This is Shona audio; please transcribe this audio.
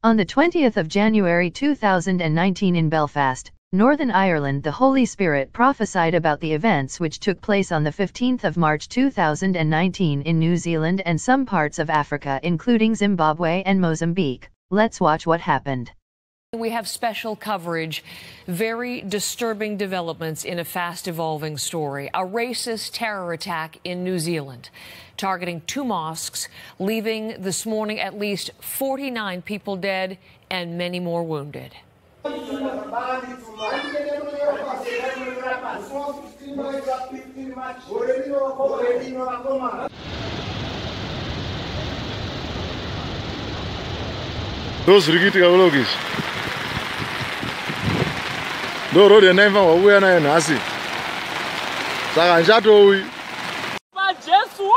On the 20th of January 2019 in Belfast, Northern Ireland, the Holy Spirit prophesied about the events which took place on the 15th of March 2019 in New Zealand and some parts of Africa including Zimbabwe and Mozambique. Let's watch what happened. We have special coverage, very disturbing developments in a fast-evolving story. A racist terror attack in New Zealand, targeting 2 mosques, leaving this morning at least 49 people dead and many more wounded. Those rikitika kulokisha ndo road yanaimva wauya nayo nhasi saka nchatowi Jesu